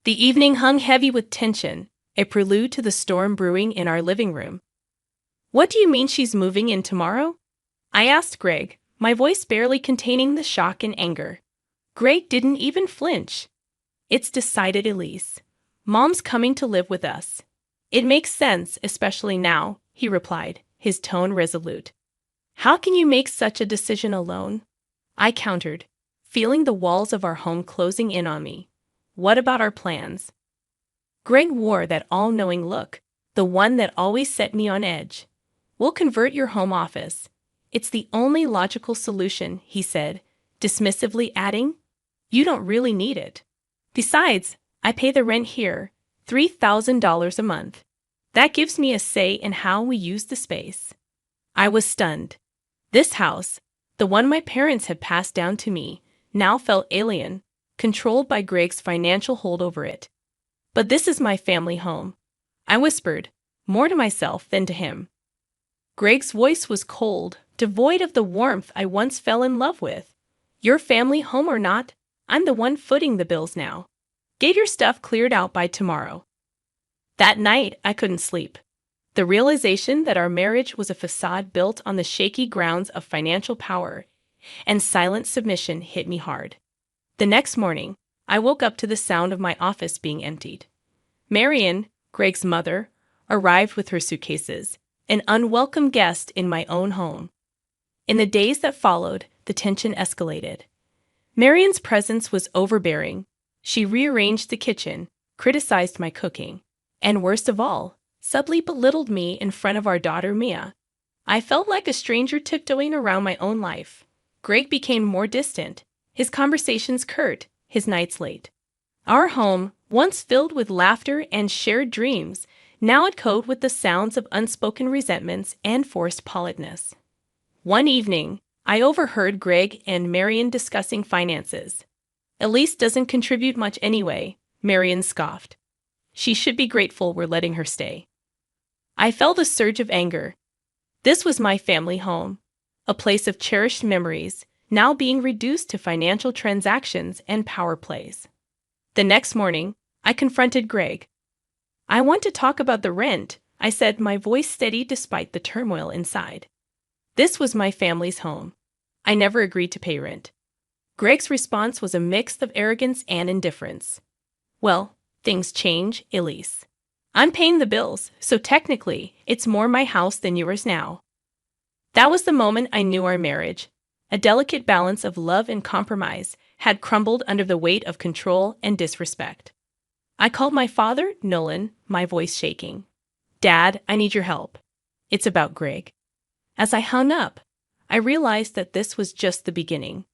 The evening hung heavy with tension, a prelude to the storm brewing in our living room. "What do you mean she's moving in tomorrow?" I asked Greg, my voice barely containing the shock and anger. Greg didn't even flinch. "It's decided, Elise. Mom's coming to live with us." "It makes sense, especially now," he replied, his tone resolute. "How can you make such a decision alone?" I countered, feeling the walls of our home closing in on me. "What about our plans?" Greg wore that all-knowing look, the one that always set me on edge. "We'll convert your home office. It's the only logical solution," he said, dismissively adding, "You don't really need it. Besides, I pay the rent here, $3,000 a month. That gives me a say in how we use the space." I was stunned. This house, the one my parents had passed down to me, now felt alien, controlled by Greg's financial hold over it. "But this is my family home," I whispered, more to myself than to him. Greg's voice was cold, devoid of the warmth I once fell in love with. "Your family home or not, I'm the one footing the bills now. Get your stuff cleared out by tomorrow." That night, I couldn't sleep. The realization that our marriage was a facade built on the shaky grounds of financial power and silent submission hit me hard. The next morning, I woke up to the sound of my office being emptied. Marian, Greg's mother, arrived with her suitcases, an unwelcome guest in my own home. In the days that followed, the tension escalated. Marian's presence was overbearing. She rearranged the kitchen, criticized my cooking, and worst of all, subtly belittled me in front of our daughter Mia. I felt like a stranger tiptoeing around my own life. Greg became more distant, his conversations curt, his nights late. Our home, once filled with laughter and shared dreams, now echoed with the sounds of unspoken resentments and forced politeness. One evening, I overheard Greg and Marian discussing finances. "Elise doesn't contribute much anyway," Marian scoffed. "She should be grateful we're letting her stay." I felt a surge of anger. This was my family home, a place of cherished memories, now being reduced to financial transactions and power plays. The next morning, I confronted Greg. "I want to talk about the rent," I said, my voice steady despite the turmoil inside. This was my family's home. I never agreed to pay rent. Greg's response was a mix of arrogance and indifference. "Well, things change, Elise. I'm paying the bills, so technically, it's more my house than yours now." That was the moment I knew our marriage, a delicate balance of love and compromise, had crumbled under the weight of control and disrespect. I called my father, Nolan, my voice shaking. "Dad, I need your help. It's about Greg." As I hung up, I realized that this was just the beginning.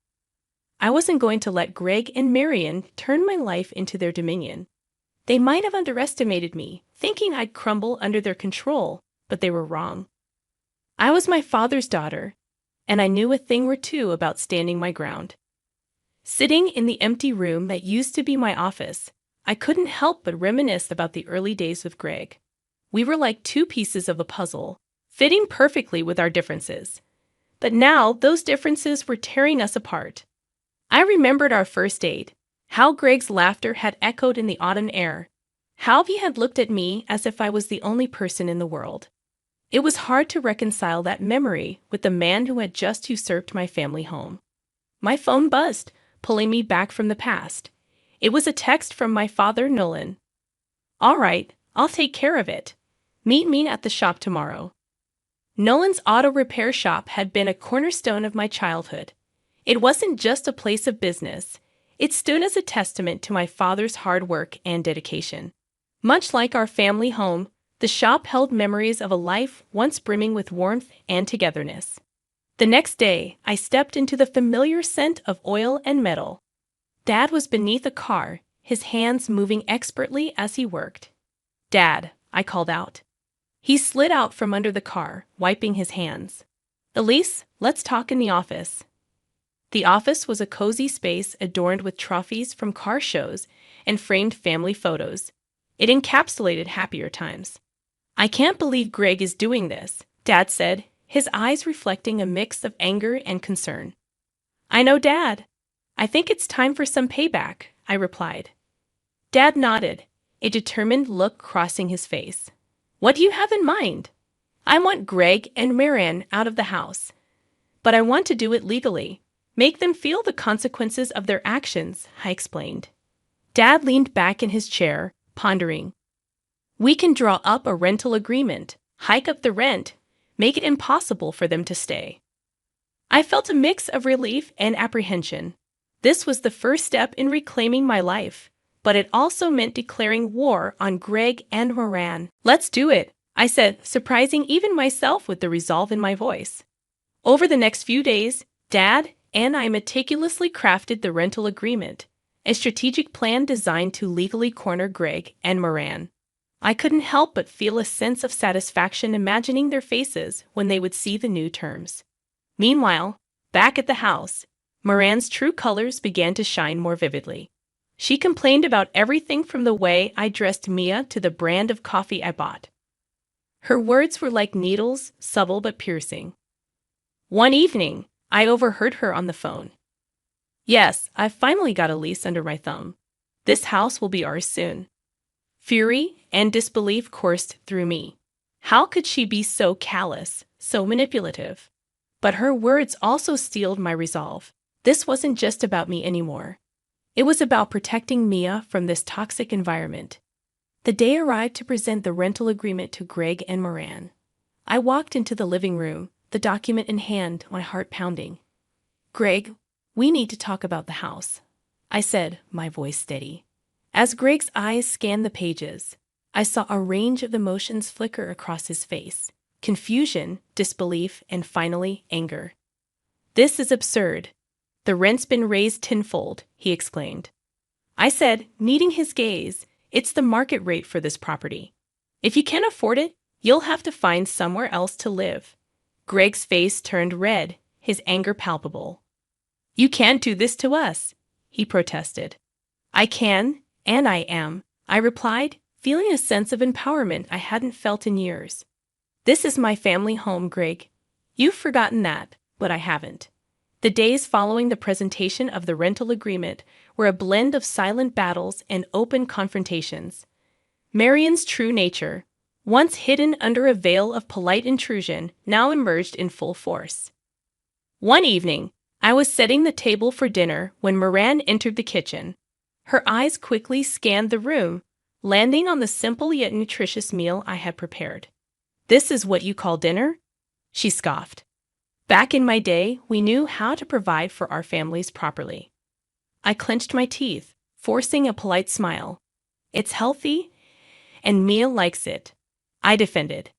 I wasn't going to let Greg and Marian turn my life into their dominion. They might have underestimated me, thinking I'd crumble under their control, but they were wrong. I was my father's daughter, and I knew a thing or two about standing my ground. Sitting in the empty room that used to be my office, I couldn't help but reminisce about the early days with Greg. We were like two pieces of a puzzle, fitting perfectly with our differences. But now those differences were tearing us apart. I remembered our first date, how Greg's laughter had echoed in the autumn air, how he had looked at me as if I was the only person in the world. It was hard to reconcile that memory with the man who had just usurped my family home. My phone buzzed, pulling me back from the past. It was a text from my father, Nolan. "All right, I'll take care of it. Meet me at the shop tomorrow." Nolan's auto repair shop had been a cornerstone of my childhood. It wasn't just a place of business. It stood as a testament to my father's hard work and dedication. Much like our family home, the shop held memories of a life once brimming with warmth and togetherness. The next day, I stepped into the familiar scent of oil and metal. Dad was beneath a car, his hands moving expertly as he worked. "Dad," I called out. He slid out from under the car, wiping his hands. "Elise, let's talk in the office." The office was a cozy space adorned with trophies from car shows and framed family photos. It encapsulated happier times. "I can't believe Greg is doing this," Dad said, his eyes reflecting a mix of anger and concern. "I know, Dad. I think it's time for some payback," I replied. Dad nodded, a determined look crossing his face. What do you have in mind? I want Greg and Marianne out of the house. But I want to do it legally. Make them feel the consequences of their actions, I explained. Dad leaned back in his chair, pondering. We can draw up a rental agreement, hike up the rent, make it impossible for them to stay. I felt a mix of relief and apprehension. This was the first step in reclaiming my life, but it also meant declaring war on Greg and Moran. Let's do it, I said, surprising even myself with the resolve in my voice. Over the next few days, Dad and I meticulously crafted the rental agreement, a strategic plan designed to legally corner Greg and Moran. I couldn't help but feel a sense of satisfaction imagining their faces when they would see the new terms. Meanwhile, back at the house, Moran's true colors began to shine more vividly. She complained about everything from the way I dressed Mia to the brand of coffee I bought. Her words were like needles, subtle but piercing. One evening, I overheard her on the phone. Yes, I've finally got a lease under my thumb. This house will be ours soon. Fury and disbelief coursed through me. How could she be so callous, so manipulative? But her words also steeled my resolve. This wasn't just about me anymore. It was about protecting Mia from this toxic environment. The day arrived to present the rental agreement to Greg and Moran. I walked into the living room, the document in hand, my heart pounding. Greg, we need to talk about the house, I said, my voice steady. As Greg's eyes scanned the pages, I saw a range of emotions flicker across his face. Confusion, disbelief, and finally, anger. This is absurd. The rent's been raised tenfold, he exclaimed. I said, meeting his gaze, it's the market rate for this property. If you can't afford it, you'll have to find somewhere else to live. Greg's face turned red, his anger palpable. You can't do this to us, he protested. I can, and I am, I replied, feeling a sense of empowerment I hadn't felt in years. This is my family home, Greg. You've forgotten that, but I haven't. The days following the presentation of the rental agreement were a blend of silent battles and open confrontations. Marian's true nature, once hidden under a veil of polite intrusion, now emerged in full force. One evening, I was setting the table for dinner when Moran entered the kitchen. Her eyes quickly scanned the room, landing on the simple yet nutritious meal I had prepared. This is what you call dinner? She scoffed. Back in my day, we knew how to provide for our families properly. I clenched my teeth, forcing a polite smile. It's healthy, and Mia likes it, I defended.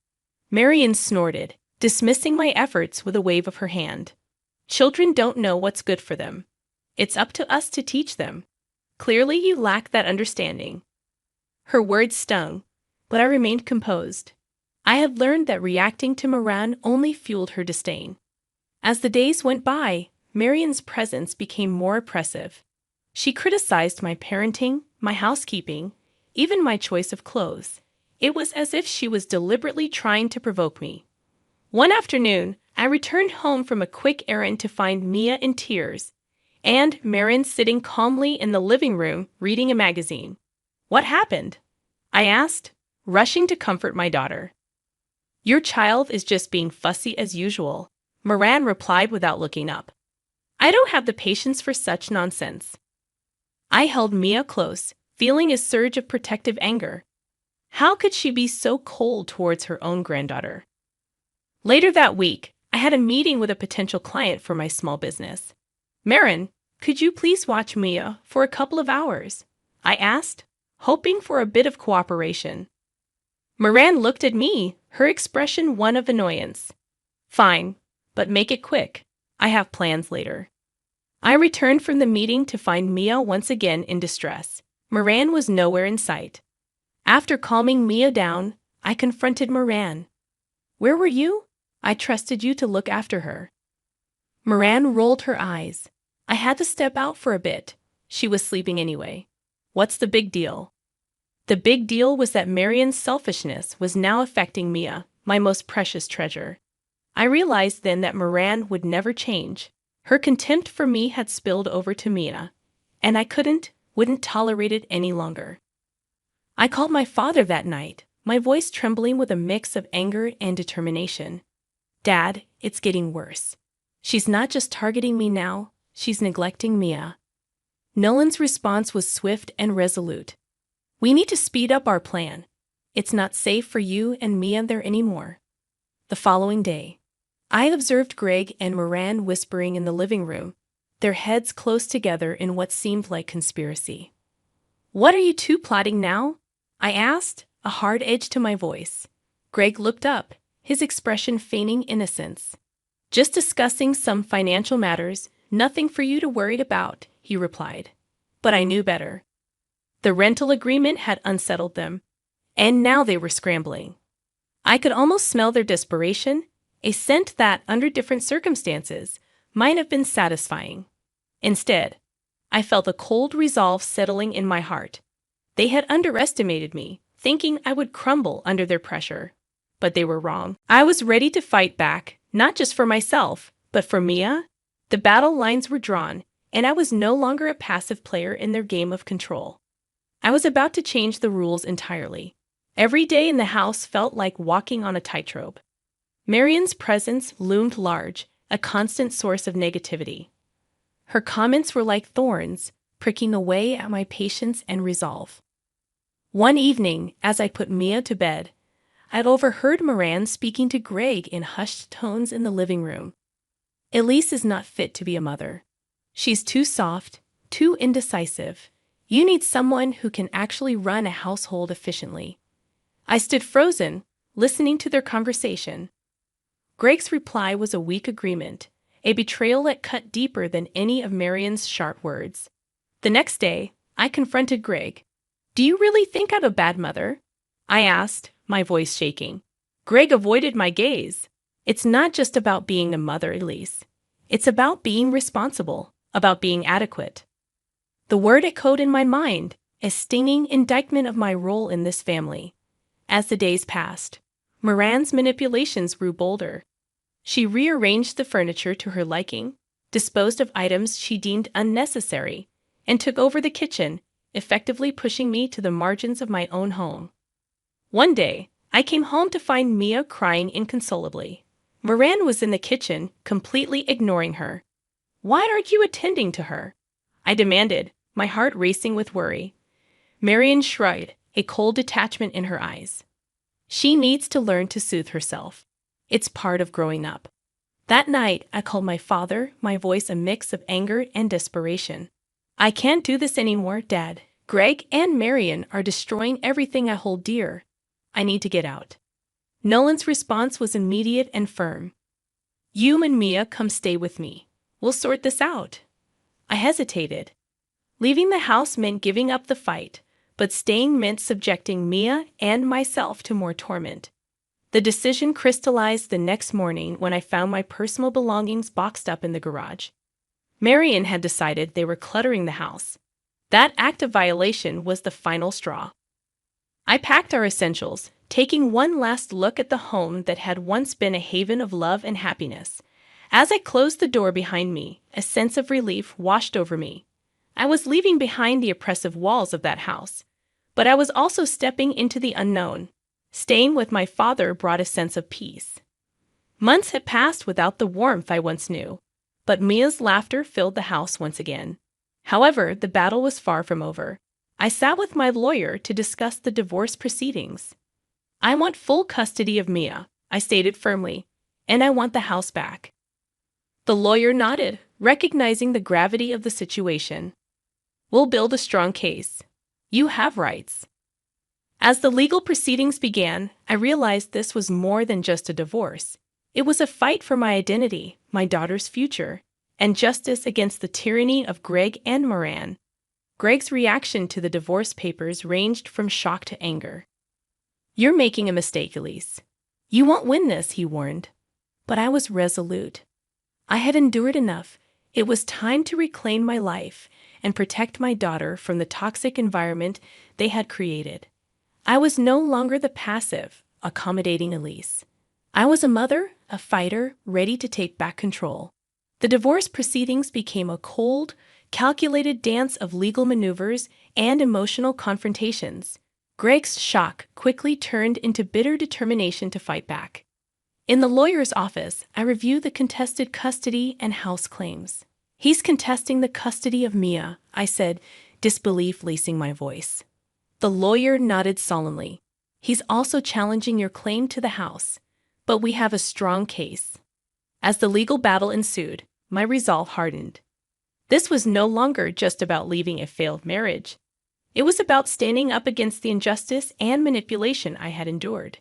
Marian snorted, dismissing my efforts with a wave of her hand. Children don't know what's good for them. It's up to us to teach them. Clearly you lack that understanding. Her words stung, but I remained composed. I had learned that reacting to Moran only fueled her disdain. As the days went by, Marian's presence became more oppressive. She criticized my parenting, my housekeeping, even my choice of clothes. It was as if she was deliberately trying to provoke me. One afternoon, I returned home from a quick errand to find Mia in tears, and Marian sitting calmly in the living room reading a magazine. What happened? I asked, rushing to comfort my daughter. Your child is just being fussy as usual, Moran replied without looking up. I don't have the patience for such nonsense. I held Mia close, feeling a surge of protective anger. How could she be so cold towards her own granddaughter? Later that week, I had a meeting with a potential client for my small business. Marin, could you please watch Mia for a couple of hours? I asked, hoping for a bit of cooperation. Moran looked at me, her expression one of annoyance. Fine, but make it quick. I have plans later. I returned from the meeting to find Mia once again in distress. Moran was nowhere in sight. After calming Mia down, I confronted Moran. Where were you? I trusted you to look after her. Moran rolled her eyes. I had to step out for a bit. She was sleeping anyway. What's the big deal? The big deal was that Marian's selfishness was now affecting Mia, my most precious treasure. I realized then that Moran would never change. Her contempt for me had spilled over to Mia, and I wouldn't tolerate it any longer. I called my father that night, my voice trembling with a mix of anger and determination. Dad, it's getting worse. She's not just targeting me now, she's neglecting Mia. Nolan's response was swift and resolute. We need to speed up our plan. It's not safe for you and Mia there anymore. The following day, I observed Greg and Moran whispering in the living room, their heads close together in what seemed like conspiracy. What are you two plotting now? I asked, a hard edge to my voice. Greg looked up, his expression feigning innocence. Just discussing some financial matters, nothing for you to worry about, he replied. But I knew better. The rental agreement had unsettled them, and now they were scrambling. I could almost smell their desperation, a scent that, under different circumstances, might have been satisfying. Instead, I felt a cold resolve settling in my heart. They had underestimated me, thinking I would crumble under their pressure. But they were wrong. I was ready to fight back, not just for myself, but for Mia. The battle lines were drawn, and I was no longer a passive player in their game of control. I was about to change the rules entirely. Every day in the house felt like walking on a tightrope. Marion's presence loomed large, a constant source of negativity. Her comments were like thorns, pricking away at my patience and resolve. One evening, as I put Mia to bed, I'd overheard Moran speaking to Greg in hushed tones in the living room. Elise is not fit to be a mother. She's too soft, too indecisive. You need someone who can actually run a household efficiently. I stood frozen, listening to their conversation. Greg's reply was a weak agreement, a betrayal that cut deeper than any of Marion's sharp words. The next day, I confronted Greg. Do you really think I'm a bad mother? I asked, my voice shaking. Greg avoided my gaze. It's not just about being a mother, Elise. It's about being responsible, about being adequate. The word echoed in my mind, a stinging indictment of my role in this family. As the days passed, Moran's manipulations grew bolder. She rearranged the furniture to her liking, disposed of items she deemed unnecessary, and took over the kitchen, effectively pushing me to the margins of my own home. One day, I came home to find Mia crying inconsolably. Moran was in the kitchen, completely ignoring her. Why aren't you attending to her? I demanded, my heart racing with worry. Marion shrugged, a cold detachment in her eyes. She needs to learn to soothe herself. It's part of growing up. That night, I called my father, my voice a mix of anger and desperation. I can't do this anymore, Dad. Greg and Marion are destroying everything I hold dear. I need to get out. Nolan's response was immediate and firm. You and Mia come stay with me. We'll sort this out. I hesitated. Leaving the house meant giving up the fight, but staying meant subjecting Mia and myself to more torment. The decision crystallized the next morning when I found my personal belongings boxed up in the garage. Marion had decided they were cluttering the house. That act of violation was the final straw. I packed our essentials, taking one last look at the home that had once been a haven of love and happiness. As I closed the door behind me, a sense of relief washed over me. I was leaving behind the oppressive walls of that house, but I was also stepping into the unknown. Staying with my father brought a sense of peace. Months had passed without the warmth I once knew, but Mia's laughter filled the house once again. However, the battle was far from over. I sat with my lawyer to discuss the divorce proceedings. I want full custody of Mia, I stated firmly, and I want the house back. The lawyer nodded, recognizing the gravity of the situation. We'll build a strong case. You have rights. As the legal proceedings began, I realized this was more than just a divorce. It was a fight for my identity, my daughter's future, and justice against the tyranny of Greg and Moran. Greg's reaction to the divorce papers ranged from shock to anger. You're making a mistake, Elise. You won't win this, he warned. But I was resolute. I had endured enough. It was time to reclaim my life and protect my daughter from the toxic environment they had created. I was no longer the passive, accommodating Elise. I was a mother, a fighter, ready to take back control. The divorce proceedings became a cold, calculated dance of legal maneuvers and emotional confrontations. Greg's shock quickly turned into bitter determination to fight back. In the lawyer's office, I review the contested custody and house claims. He's contesting the custody of Mia, I said, disbelief lacing my voice. The lawyer nodded solemnly. He's also challenging your claim to the house, but we have a strong case. As the legal battle ensued, my resolve hardened. This was no longer just about leaving a failed marriage. It was about standing up against the injustice and manipulation I had endured.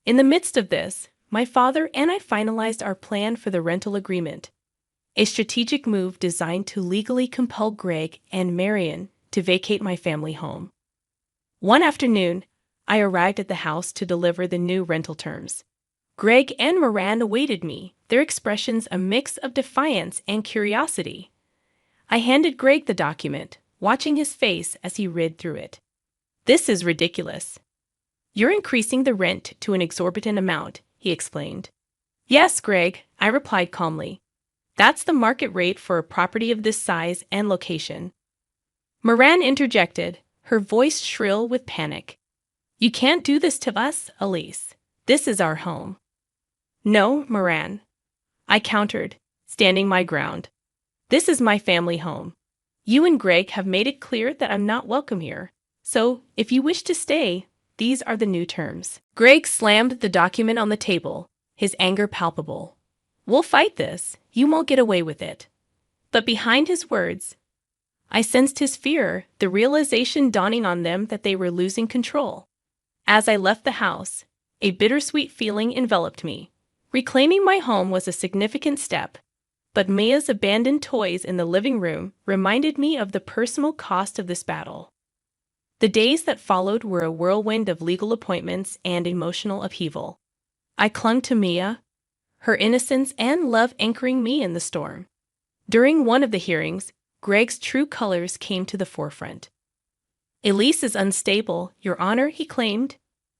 In the midst of this, my father and I finalized our plan for the rental agreement, a strategic move designed to legally compel Greg and Marian to vacate my family home. One afternoon, I arrived at the house to deliver the new rental terms. Greg and Moran awaited me, their expressions a mix of defiance and curiosity. I handed Greg the document, watching his face as he read through it. "This is ridiculous. You're increasing the rent to an exorbitant amount," he explained. "Yes, Greg," I replied calmly. "That's the market rate for a property of this size and location." Moran interjected, her voice shrill with panic. "You can't do this to us, Elise. This is our home." "No, Moran," I countered, standing my ground. "This is my family home. You and Greg have made it clear that I'm not welcome here. So, if you wish to stay, these are the new terms." Greg slammed the document on the table, his anger palpable. "We'll fight this. You won't get away with it." But behind his words, I sensed his fear, the realization dawning on them that they were losing control. As I left the house, a bittersweet feeling enveloped me. Reclaiming my home was a significant step, but Mia's abandoned toys in the living room reminded me of the personal cost of this battle. The days that followed were a whirlwind of legal appointments and emotional upheaval. I clung to Mia, her innocence and love anchoring me in the storm. During one of the hearings, Greg's true colors came to the forefront. "Elise is unstable, Your Honor," he claimed.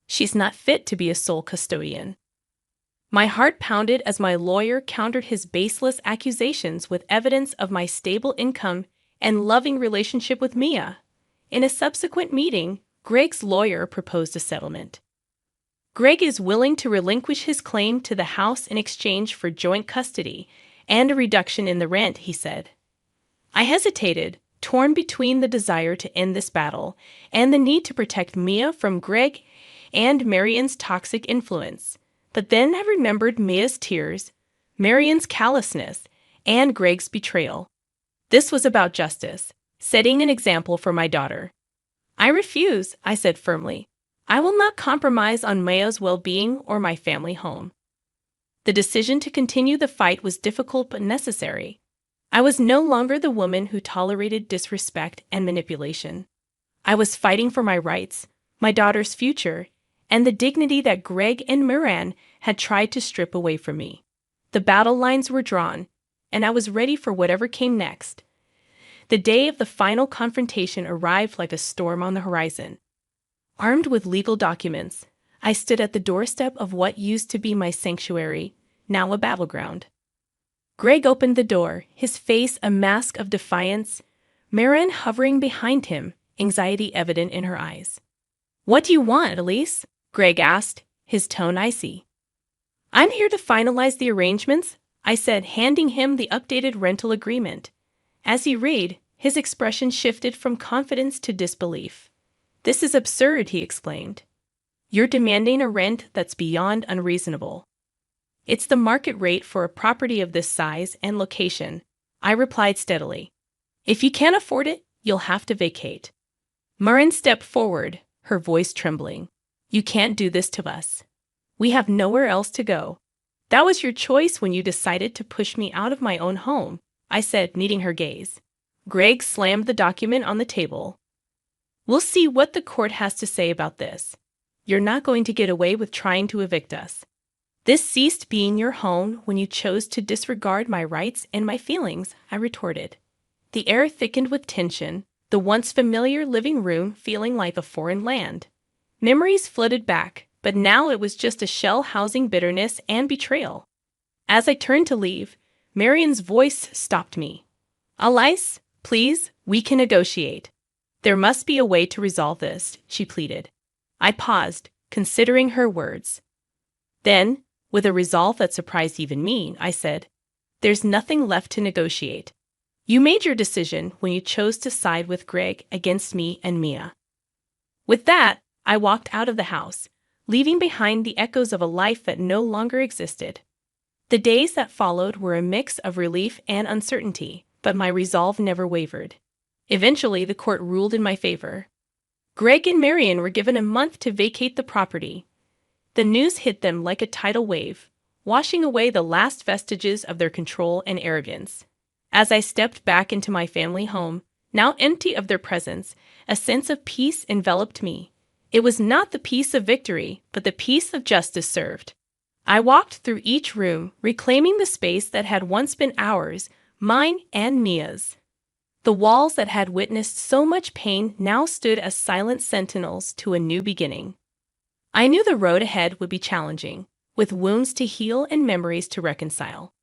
"She's not fit to be a sole custodian." My heart pounded as my lawyer countered his baseless accusations with evidence of my stable income and loving relationship with Mia. In a subsequent meeting, Greg's lawyer proposed a settlement. Greg is willing to relinquish his claim to the house in exchange for joint custody and a reduction in the rent, he said. I hesitated, torn between the desire to end this battle and the need to protect Mia from Greg and Marian's toxic influence. But then I remembered Mia's tears, Marian's callousness, and Greg's betrayal. This was about justice, setting an example for my daughter. "I refuse," I said firmly. "I will not compromise on Mia's well-being or my family home." The decision to continue the fight was difficult but necessary. I was no longer the woman who tolerated disrespect and manipulation. I was fighting for my rights, my daughter's future, and the dignity that Greg and Moran had tried to strip away from me. The battle lines were drawn, and I was ready for whatever came next. The day of the final confrontation arrived like a storm on the horizon. Armed with legal documents, I stood at the doorstep of what used to be my sanctuary, now a battleground. Greg opened the door, his face a mask of defiance, Moran hovering behind him, anxiety evident in her eyes. "What do you want, Elise?" Greg asked, his tone icy. "I'm here to finalize the arrangements," I said, handing him the updated rental agreement. As he read, his expression shifted from confidence to disbelief. "This is absurd," he exclaimed. "You're demanding a rent that's beyond unreasonable." "It's the market rate for a property of this size and location," I replied steadily. "If you can't afford it, you'll have to vacate." Moran stepped forward, her voice trembling. "You can't do this to us. We have nowhere else to go. That was your choice when you decided to push me out of my own home," I said, meeting her gaze. Greg slammed the document on the table. "We'll see what the court has to say about this. You're not going to get away with trying to evict us. This ceased being your home when you chose to disregard my rights and my feelings," I retorted. The air thickened with tension, the once familiar living room feeling like a foreign land. Memories flooded back, but now it was just a shell housing bitterness and betrayal. As I turned to leave, Marian's voice stopped me. "Elise, please, we can negotiate. There must be a way to resolve this," she pleaded. I paused, considering her words. Then, with a resolve that surprised even me, I said, "There's nothing left to negotiate. You made your decision when you chose to side with Greg against me and Mia." With that, I walked out of the house, leaving behind the echoes of a life that no longer existed. The days that followed were a mix of relief and uncertainty, but my resolve never wavered. Eventually, the court ruled in my favor. Greg and Marion were given a month to vacate the property. The news hit them like a tidal wave, washing away the last vestiges of their control and arrogance. As I stepped back into my family home, now empty of their presence, a sense of peace enveloped me. It was not the peace of victory, but the peace of justice served. I walked through each room, reclaiming the space that had once been ours, mine and Mia's. The walls that had witnessed so much pain now stood as silent sentinels to a new beginning. I knew the road ahead would be challenging, with wounds to heal and memories to reconcile.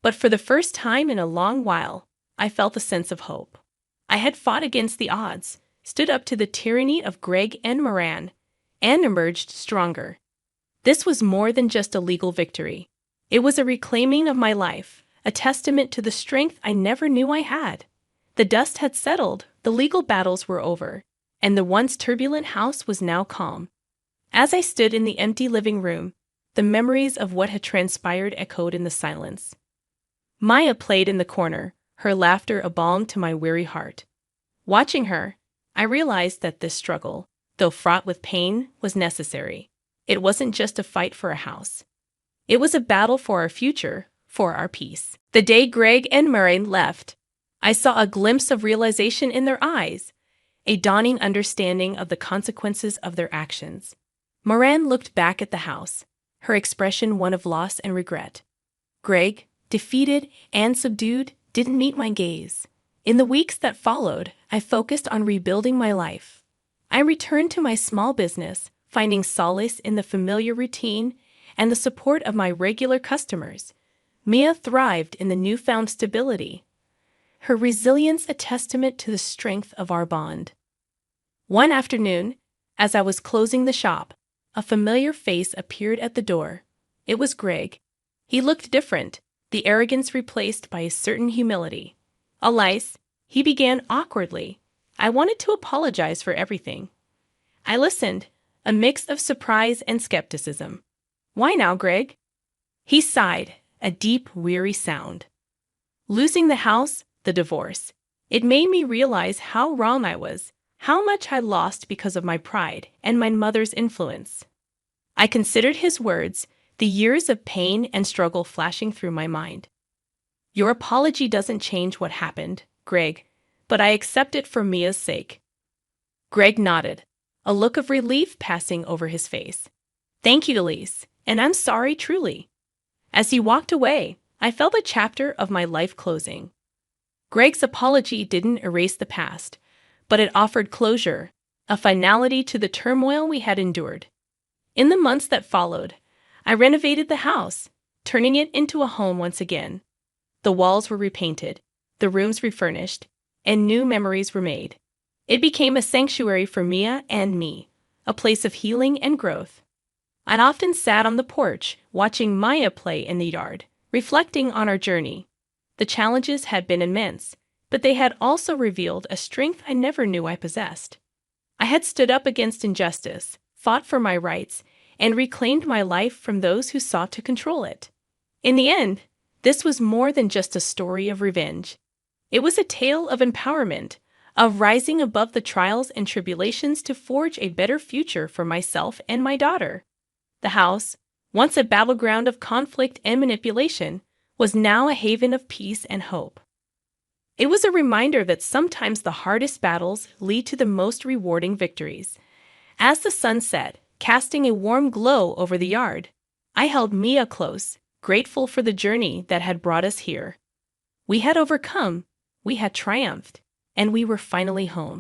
But for the first time in a long while, I felt a sense of hope. I had fought against the odds, stood up to the tyranny of Greg and Moran, and emerged stronger. This was more than just a legal victory. It was a reclaiming of my life, a testament to the strength I never knew I had. The dust had settled, the legal battles were over, and the once turbulent house was now calm. As I stood in the empty living room, the memories of what had transpired echoed in the silence. Maya played in the corner, her laughter a balm to my weary heart. Watching her, I realized that this struggle, though fraught with pain, was necessary. It wasn't just a fight for a house. It was a battle for our future, for our peace. The day Greg and Murray left, I saw a glimpse of realization in their eyes, a dawning understanding of the consequences of their actions. Moran looked back at the house, her expression one of loss and regret. Greg, defeated and subdued, didn't meet my gaze. In the weeks that followed, I focused on rebuilding my life. I returned to my small business, finding solace in the familiar routine and the support of my regular customers. Mia thrived in the newfound stability, her resilience a testament to the strength of our bond. One afternoon, as I was closing the shop, a familiar face appeared at the door. It was Greg. He looked different, the arrogance replaced by a certain humility. "Elise," he began awkwardly. "I wanted to apologize for everything." I listened, a mix of surprise and skepticism. "Why now, Greg?" He sighed, a deep, weary sound. "Losing the house, the divorce. It made me realize how wrong I was, how much I lost because of my pride and my mother's influence." I considered his words, the years of pain and struggle flashing through my mind. "Your apology doesn't change what happened, Greg, but I accept it for Mia's sake." Greg nodded, a look of relief passing over his face. "Thank you, Elise, and I'm sorry truly." As he walked away, I felt a chapter of my life closing. Greg's apology didn't erase the past, but it offered closure, a finality to the turmoil we had endured. In the months that followed, I renovated the house, turning it into a home once again. The walls were repainted, the rooms refurnished, and new memories were made. It became a sanctuary for Mia and me, a place of healing and growth. I often sat on the porch, watching Maya play in the yard, reflecting on our journey. The challenges had been immense, but they had also revealed a strength I never knew I possessed. I had stood up against injustice, fought for my rights, and reclaimed my life from those who sought to control it. In the end, this was more than just a story of revenge. It was a tale of empowerment, of rising above the trials and tribulations to forge a better future for myself and my daughter. The house, once a battleground of conflict and manipulation, was now a haven of peace and hope. It was a reminder that sometimes the hardest battles lead to the most rewarding victories. As the sun set, casting a warm glow over the yard, I held Mia close, grateful for the journey that had brought us here. We had overcome, we had triumphed, and we were finally home.